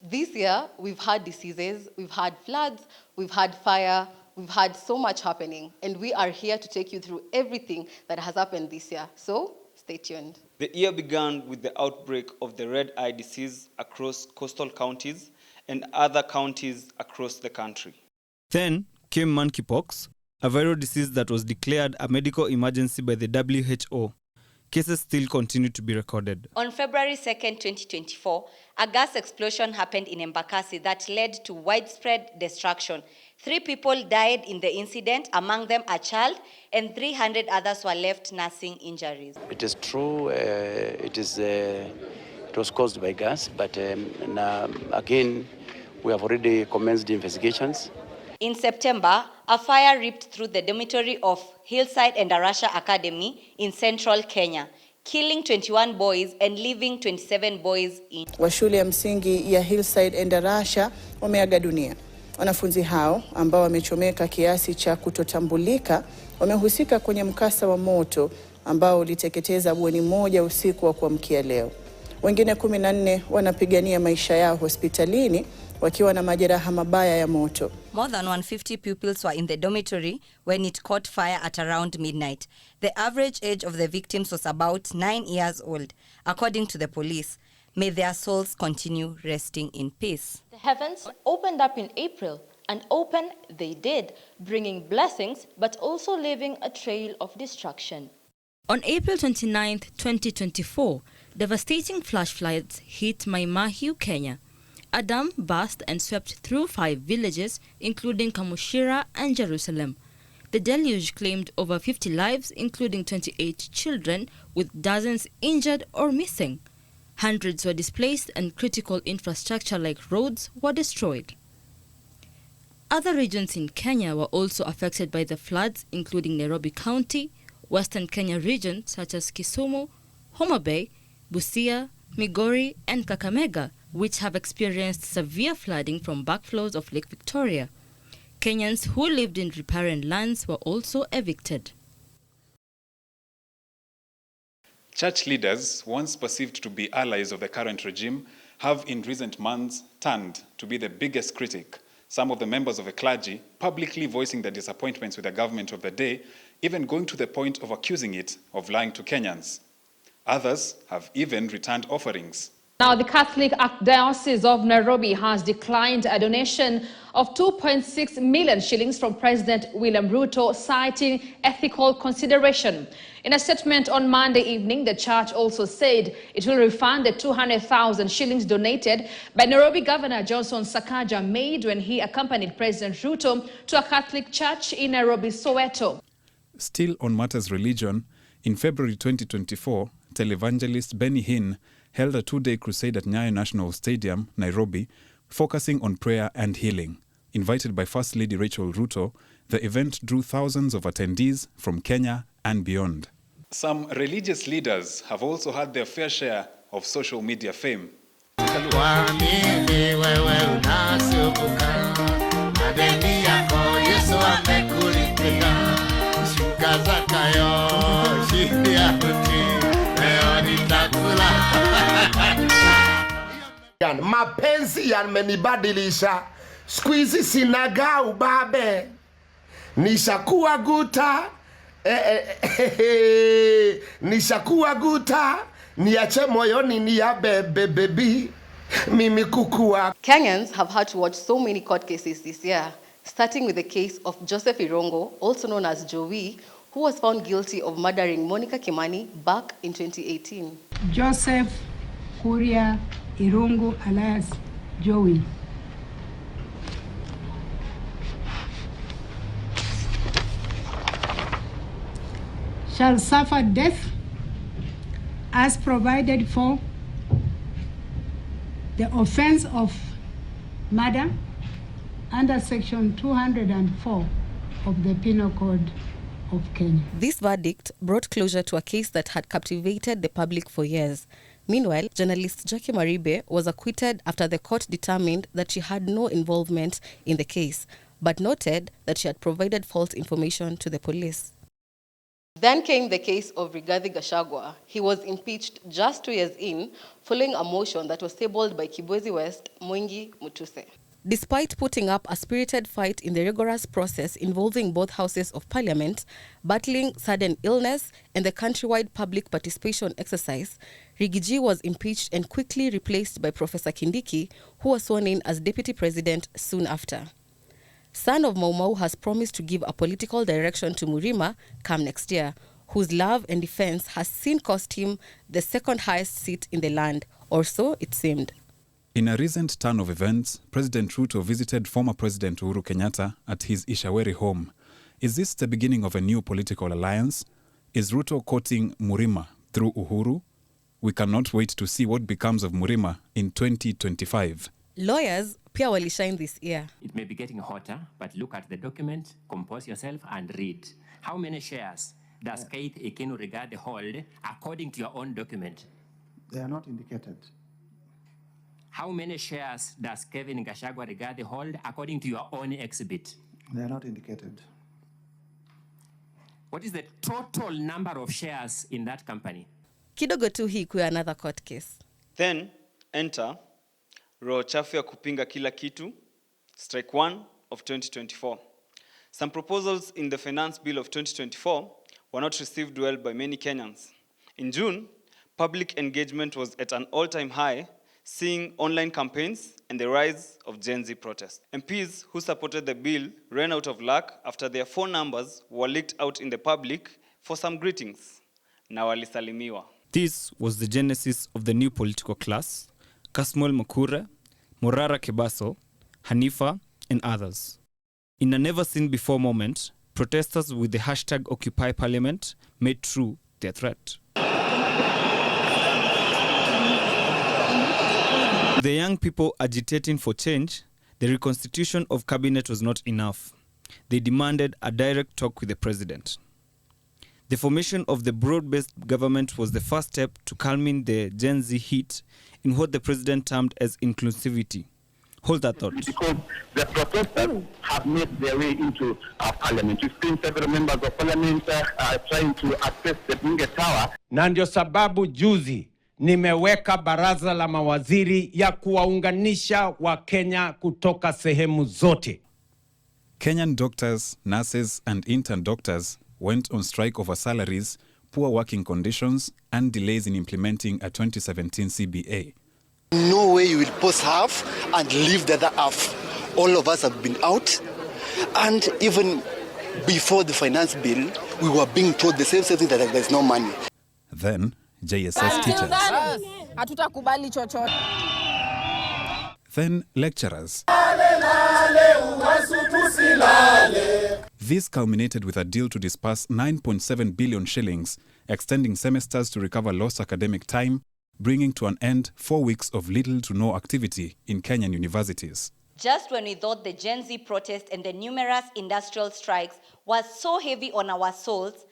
This year, we've had diseases, we've had floods, we've had fire, we've had so much happening, and we are here to take you through everything that has happened this year. So, stay tuned. The year began with the outbreak of the red eye disease across coastal counties and other counties across the country. Then came monkeypox, a viral disease that was declared a medical emergency by the WHO. Cases still continue to be recorded. On February 2nd, 2024, a gas explosion happened in Embakasi that led to widespread destruction. 3 people died in the incident, among them a child, and 300 others were left nursing injuries. It is true, it was caused by gas, but again, we have already commenced investigations. In September, a fire ripped through the dormitory of Hillside and Arasha Academy in central Kenya, killing 21 boys and leaving 27 boys in. Wa shule ya msingi ya Hillside and Arasha wameaga dunia. Wanafunzi hao ambao wamechomeka kiasi cha kutotambulika wamehusika kwenye mkasa wa moto ambao uliteketeza bweni moja usiku wa kuamkia leo. Wengine 14 wanapigania maisha yao hospitalini wakiwa na majeraha mabaya ya moto. More than 150 pupils were in the dormitory when it caught fire at around midnight. The average age of the victims was about 9 years old, according to the police. May their souls continue resting in peace. The heavens opened up in April, and open they did, bringing blessings but also leaving a trail of destruction. On April 29, 2024, devastating flash floods hit Mai Mahiu, Kenya. A dam burst and swept through 5 villages, including Kamushira and Jerusalem. The deluge claimed over 50 lives, including 28 children, with dozens injured or missing. Hundreds were displaced and critical infrastructure like roads were destroyed. Other regions in Kenya were also affected by the floods, including Nairobi County, Western Kenya regions such as Kisumu, Homa Bay, Busia, Migori, and Kakamega, which have experienced severe flooding from backflows of Lake Victoria. Kenyans who lived in riparian lands were also evicted. Church leaders, once perceived to be allies of the current regime, have in recent months turned to be the biggest critic. Some of the members of the clergy publicly voicing their disappointments with the government of the day, even going to the point of accusing it of lying to Kenyans. Others have even returned offerings. Now, the Catholic Archdiocese of Nairobi has declined a donation of 2.6 million shillings from President William Ruto, citing ethical consideration. In a statement on Monday evening, the church also said it will refund the 200,000 shillings donated by Nairobi Governor Johnson Sakaja made when he accompanied President Ruto to a Catholic church in Nairobi, Soweto. Still on matters religion, in February 2024, televangelist Benny Hinn held a 2-day crusade at Nyayo National Stadium, Nairobi, focusing on prayer and healing. Invited by First Lady Rachel Ruto, the event drew thousands of attendees from Kenya and beyond. Some religious leaders have also had their fair share of social media fame. Mapenzi yamenibadilisha, siku hizi sinaga ubabe, nishakuwa guta, nishakuwa guta, niache moyoni ni ya baby, mimi kukua. Kenyans have had to watch so many court cases this year, starting with the case of Joseph Irongo, also known as Joey, who was found guilty of murdering Monica Kimani back in 2018. Joseph Kuria Irungu alias Joey. Shall suffer death as provided for the offense of murder under section 204 of the Penal Code of Kenya. This verdict brought closure to a case that had captivated the public for years. Meanwhile, journalist Jackie Maribe was acquitted after the court determined that she had no involvement in the case, but noted that she had provided false information to the police. Then came the case of Rigathi Gachagua. He was impeached just 2 years in, following a motion that was tabled by Kibwezi West, Mwengi Mutuse. Despite putting up a spirited fight in the rigorous process involving both houses of parliament, battling sudden illness, and the countrywide public participation exercise, Rigiji was impeached and quickly replaced by Professor Kindiki, who was sworn in as deputy president soon after. Son of Mau Mau has promised to give a political direction to Murima come next year, whose love and defense has seen cost him the second highest seat in the land, or so it seemed. In a recent turn of events, President Ruto visited former President Uhuru Kenyatta at his Ishaweri home. Is this the beginning of a new political alliance? Is Ruto courting Murima through Uhuru? We cannot wait to see what becomes of Murima in 2025. Lawyers pia walishine this year. It may be getting hotter, but look at the document, compose yourself and read. How many shares does Keith Ekinu Regard hold according to your own document? They are not indicated. How many shares does Kevin Gachagua Regard hold according to your own exhibit? They are not indicated. What is the total number of shares in that company? Kidogo tu hii kuwa another court case. Then enter roho chafu ya kupinga kila kitu, strike 1 of 2024. Some proposals in the finance bill of 2024 were not received well by many Kenyans. In June, public engagement was at an all-time high, seeing online campaigns and the rise of Gen Z protests. MPs who supported the bill ran out of luck after their phone numbers were leaked out in the public for some greetings. Na walisalimiwa. This was the genesis of the new political class: Kasmuel Mukure, Morara Kebaso, Hanifa, and others. In a never-seen-before moment, protesters with the hashtag Occupy Parliament made true their threat. The young people agitating for change, the reconstitution of cabinet was not enough. They demanded a direct talk with the president. The formation of the broad-based government was the first step to calming the Gen Z heat in what the president termed as inclusivity. Hold that thought. Because the protesters have made their way into parliament. We've seen several members of parliament trying to access the Bunge Tower. Na ndio sababu juzi nimeweka baraza la mawaziri ya kuwaunganisha Wakenya kutoka sehemu zote. Kenyan doctors, nurses, and intern doctors went on strike over salaries, poor working conditions, and delays in implementing a 2017 CBA. No way you will post half and leave the other half. All of us have been out, and even before the finance bill, we were being told the same thing, that there's no money. Then, JSS teachers. Hatutakubali chochote. Then, lecturers. This culminated with a deal to disperse 9.7 billion shillings, extending semesters to recover lost academic time, bringing to an end 4 weeks of little to no activity in Kenyan universities. Just when we thought the Gen Z protest and the numerous industrial strikes was so heavy on our souls,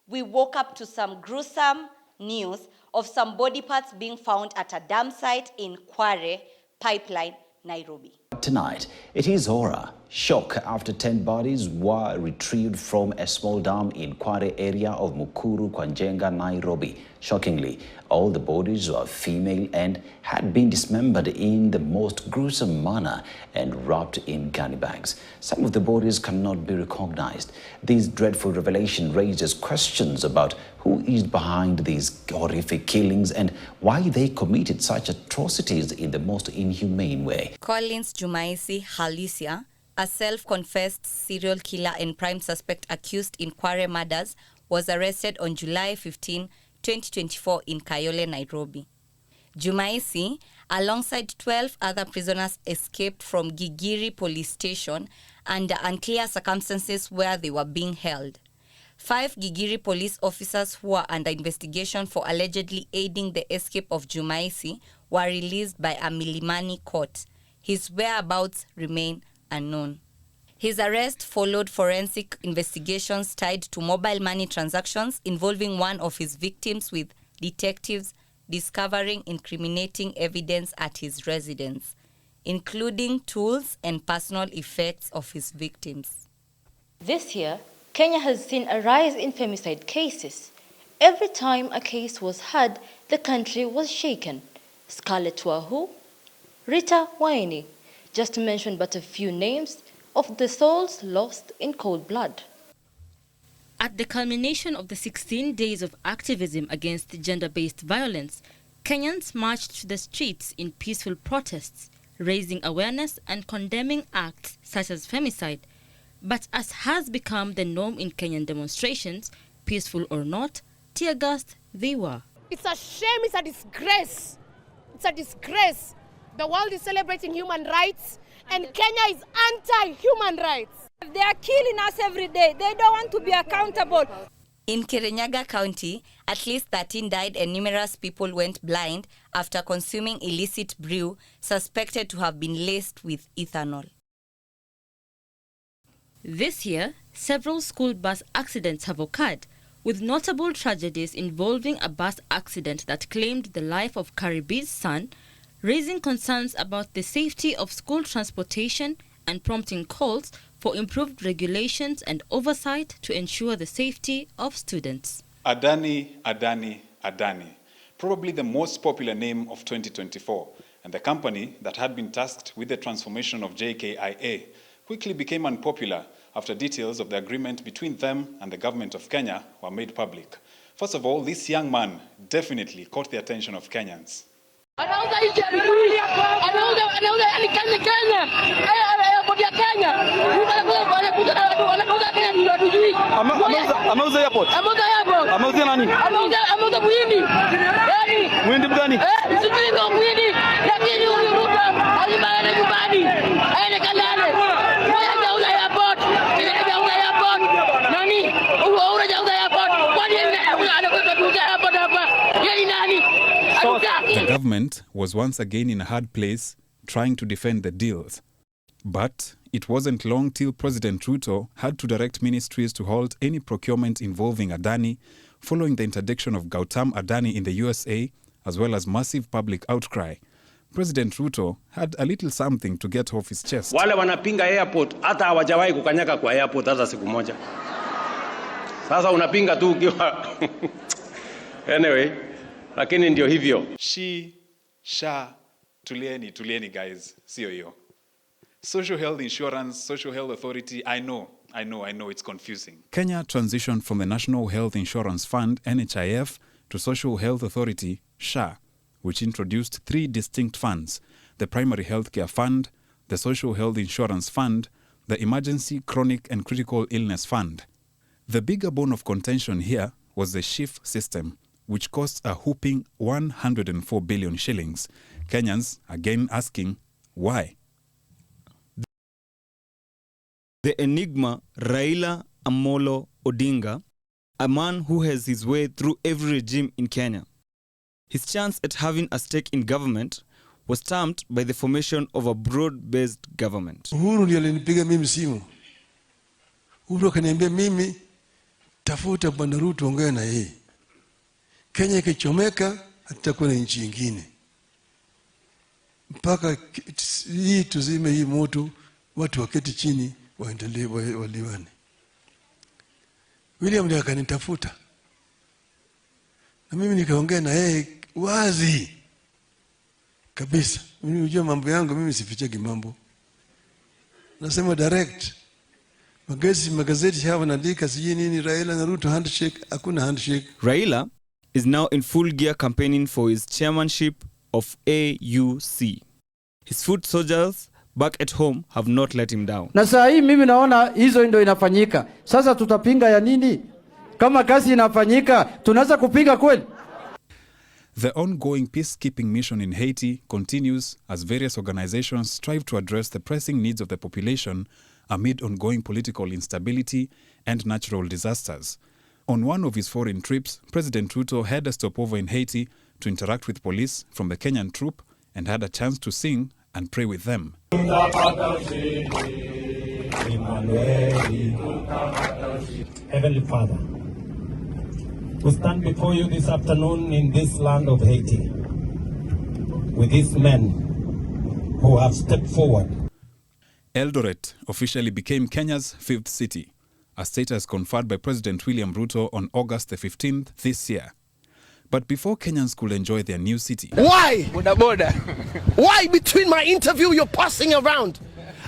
we woke up to some gruesome news of some body parts being found at a dam site in Kware Pipeline, Nairobi. Tonight, it is horror. Shock after 10 bodies were retrieved from a small dam in Kware area of Mukuru, Kwanjenga, Nairobi. Shockingly, all the bodies were female and had been dismembered in the most gruesome manner and wrapped in gunny bags. Some of the bodies cannot be recognized. This dreadful revelation raises questions about who is behind these horrific killings and why they committed such atrocities in the most inhumane way. Collins Jumaisi Halisia, a self-confessed serial killer and prime suspect accused in Kware murders, was arrested on July 15, 2024 in Kayole, Nairobi. Jumaisi, alongside 12 other prisoners, escaped from Gigiri police station under unclear circumstances where they were being held. 5 Gigiri police officers who were under investigation for allegedly aiding the escape of Jumaisi were released by a Milimani court. His whereabouts remain unknown. His arrest followed forensic investigations tied to mobile money transactions involving one of his victims, with detectives discovering incriminating evidence at his residence, including tools and personal effects of his victims. This year, Kenya has seen a rise in femicide cases. Every time a case was heard, the country was shaken. Scarlett Wahu, Rita Waini, just to mention but a few names of the souls lost in cold blood. At the culmination of the 16 days of activism against gender-based violence, Kenyans marched to the streets in peaceful protests, raising awareness and condemning acts such as femicide. But as has become the norm in Kenyan demonstrations, peaceful or not, tear-gassed they were. It's a shame, it's a disgrace. It's a disgrace. The world is celebrating human rights and Kenya is anti-human rights. They are killing us every day. They don't want to be accountable. In Kirinyaga County, at least 13 died and numerous people went blind after consuming illicit brew suspected to have been laced with ethanol. This year, several school bus accidents have occurred, with notable tragedies involving a bus accident that claimed the life of Karibi's son, raising concerns about the safety of school transportation and prompting calls for improved regulations and oversight to ensure the safety of students. Adani, Adani, Adani, probably the most popular name of 2024, and the company that had been tasked with the transformation of JKIA quickly became unpopular after details of the agreement between them and the government of Kenya were made public. First of all, this young man definitely caught the attention of Kenyans. The government was once again in a hard place trying to defend the deals. But it wasn't long till President Ruto had to direct ministries to halt any procurement involving Adani following the interdiction of Gautam Adani in the USA, as well as massive public outcry. President Ruto had a little something to get off his chest. Wale wanapinga airport hata hawajawahi kukanyaga kwa airport hata siku moja. Sasa unapinga tu ukiwa anyway, lakini ndio hivyo. Tulieni guys, sio hiyo. Social health insurance, social health authority, I know it's confusing. Kenya transitioned from the National Health Insurance Fund, NHIF, to Social Health Authority, SHA, which introduced 3 distinct funds: the Primary Healthcare Fund, the Social Health Insurance Fund, the Emergency, Chronic and Critical Illness Fund. The bigger bone of contention here was the SHIF system, which costs a whopping 104 billion shillings. Kenyans again asking, why? The enigma Raila Amolo Odinga, a man who has his way through every regime in Kenya. His chance at having a stake in government was stamped by the formation of a broad-based government. Uhuru ndiye alinipiga mimi simu. Uhuru akaniambia mimi tafuta Bwana Ruto ongea na yeye. Kenya ikichomeka hatakuwa na nchi nyingine. Mpaka hii tuzime hii moto, watu waketi chini waendelee waliwane. William ndiye akanitafuta. Na mimi nikaongea na yeye wazi kabisa. Mimi unajua mambo yangu, mimi sifichagi mambo. Nasema direct. Magazeti hapa naandika siji nini Raila na Ruto handshake, hakuna handshake. Raila is now in full gear campaigning for his chairmanship of AUC. His foot soldiers back at home have not let him down. Na saa hii mimi naona hizo ndio inafanyika. Sasa tutapinga ya nini? Kama kazi inafanyika, tunaweza kupinga kweli? The ongoing peacekeeping mission in Haiti continues as various organizations strive to address the pressing needs of the population amid ongoing political instability and natural disasters. On one of his foreign trips, President Ruto had a stopover in Haiti to interact with police from the Kenyan troop and had a chance to sing and pray with them. Heavenly Father, we stand before you this afternoon in this land of Haiti with these men who have stepped forward. Eldoret officially became Kenya's 5th city, a status conferred by President William Ruto on August the 15th this year. But before Kenyans could enjoy their new city... Why? Why between my interview you're passing around?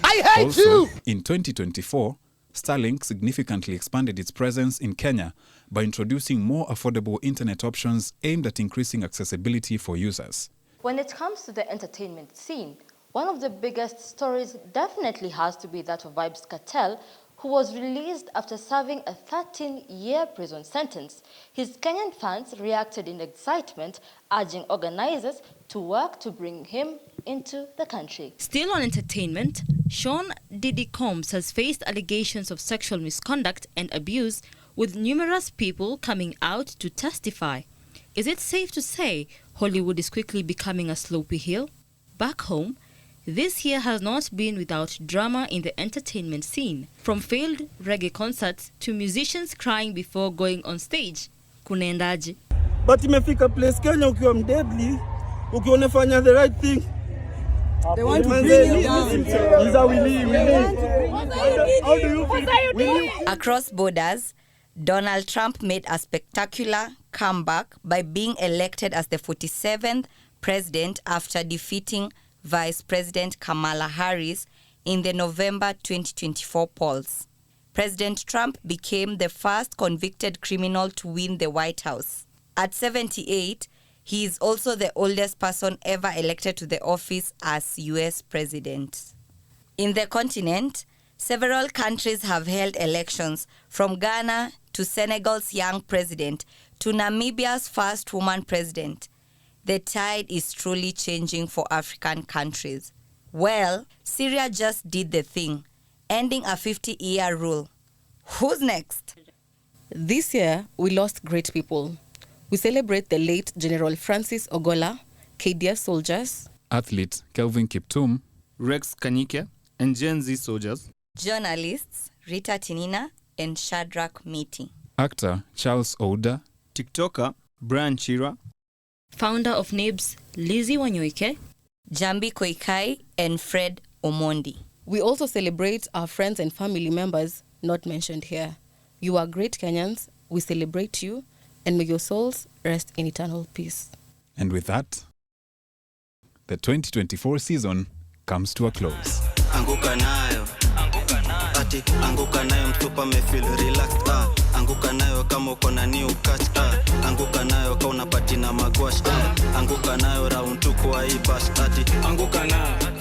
I hate also, you! In 2024, Starlink significantly expanded its presence in Kenya by introducing more affordable internet options aimed at increasing accessibility for users. When it comes to the entertainment scene, one of the biggest stories definitely has to be that of Vybz Kartel, who was released after serving a 13-year prison sentence. His Kenyan fans reacted in excitement, urging organizers to work to bring him into the country. Still on entertainment, Sean Diddy Combs has faced allegations of sexual misconduct and abuse, with numerous people coming out to testify. Is it safe to say Hollywood is quickly becoming a slopey hill? Back home, this year has not been without drama in the entertainment scene. From failed reggae concerts to musicians crying before going on stage. Kunaendaje? But imefika place Kenya ukiwa mdeadly, ukiwa unafanya the right thing. They want to bring you down. How do you feel? Across borders, Donald Trump made a spectacular comeback by being elected as the 47th president after defeating Vice President Kamala Harris in the November 2024 polls. President Trump became the first convicted criminal to win the White House. At 78, he is also the oldest person ever elected to the office as US president. In the continent, several countries have held elections, from Ghana to Senegal's young president to Namibia's first woman president. The tide is truly changing for African countries. Well, Syria just did the thing, ending a 50-year rule. Who's next? This year, we lost great people. We celebrate the late General Francis Ogola, KDF soldiers, athlete Kelvin Kiptum, Rex Kanyike, and Gen Z soldiers, journalists Rita Tinina and Shadrach Miti, actor Charles Ouda, TikToker Brian Chira, founder of NIBS Lizzie Wanyoike, Jambi Koikai and Fred Omondi. We also celebrate our friends and family members not mentioned here. You are great Kenyans. We celebrate you, and may your souls rest in eternal peace. And with that, the 2024 season comes to a close. Anguka nayo, ati anguka nayo mtupa me feel relaxed. Anguka nayo kama uko na new catch. Anguka nayo kama unapati na magwash. Anguka nayo round 2 kwa hii bash. Ati anguka nayo